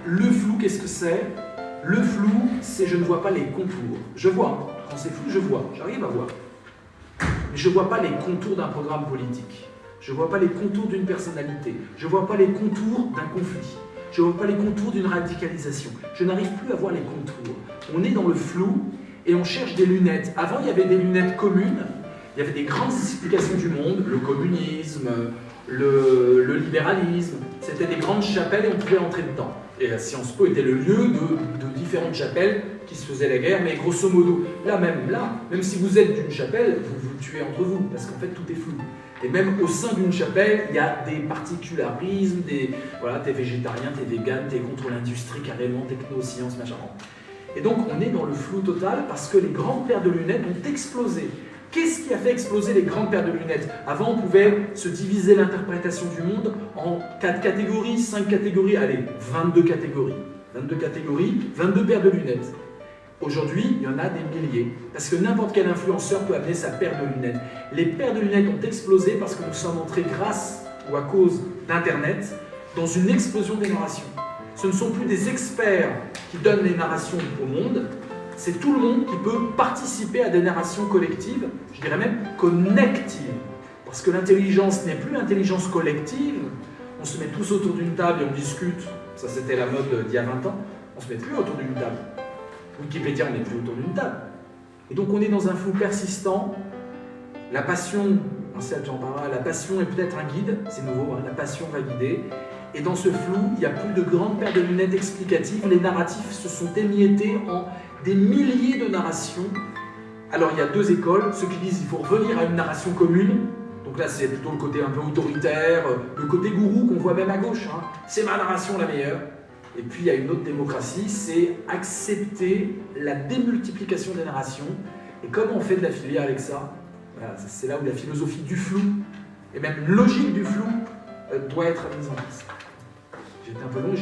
Le flou, qu'est-ce que c'est? Le flou, c'est je ne vois pas les contours. Je vois, quand c'est flou, je vois, j'arrive à voir. Mais je ne vois pas les contours d'un programme politique. Je ne vois pas les contours d'une personnalité. Je ne vois pas les contours d'un conflit. Je ne vois pas les contours d'une radicalisation. Je n'arrive plus à voir les contours. On est dans le flou et on cherche des lunettes. Avant, il y avait des lunettes communes. Il y avait des grandes explications du monde, le communisme, le libéralisme. C'était des grandes chapelles et on pouvait entrer dedans. Et Sciences Po était le lieu de différentes chapelles qui se faisaient la guerre, mais grosso modo, même si vous êtes d'une chapelle, vous vous tuez entre vous, parce qu'en fait tout est flou. Et même au sein d'une chapelle, il y a des particularismes, voilà, t'es végétarien, t'es vegan, t'es contre l'industrie carrément, technosciences, machin. Et donc on est dans le flou total parce que les grandes paires de lunettes ont explosé. Qu'est-ce qui a fait exploser les grandes paires de lunettes? Avant, on pouvait se diviser l'interprétation du monde en 4 catégories, 5 catégories, allez, 22 catégories. 22 catégories, 22 paires de lunettes. Aujourd'hui, il y en a des milliers, parce que n'importe quel influenceur peut amener sa paire de lunettes. Les paires de lunettes ont explosé parce que nous sommes entrés grâce ou à cause d'Internet dans une explosion des narrations. Ce ne sont plus des experts qui donnent les narrations au monde, c'est tout le monde qui peut participer à des narrations collectives, je dirais même connectives. Parce que l'intelligence n'est plus l'intelligence collective, on se met tous autour d'une table et on discute, ça c'était la mode d'il y a 20 ans, on se met plus autour d'une table. Wikipédia, on n'est plus autour d'une table. Et donc on est dans un flou persistant. La passion, la passion est peut-être un guide, c'est nouveau, hein, la passion va guider. Et dans ce flou, il n'y a plus de grandes paires de lunettes explicatives. Les narratifs se sont émiettés en des milliers de narrations. Alors il y a deux écoles, ceux qui disent qu'il faut revenir à une narration commune. Donc là c'est plutôt le côté un peu autoritaire, le côté gourou qu'on voit même à gauche. Hein. C'est ma narration la meilleure. Et puis il y a une autre démocratie, c'est accepter la démultiplication des narrations. Et comment on fait de la filière avec ça? Voilà, c'est là où la philosophie du flou, et même logique du flou, doit être mise en place. J'étais un peu long.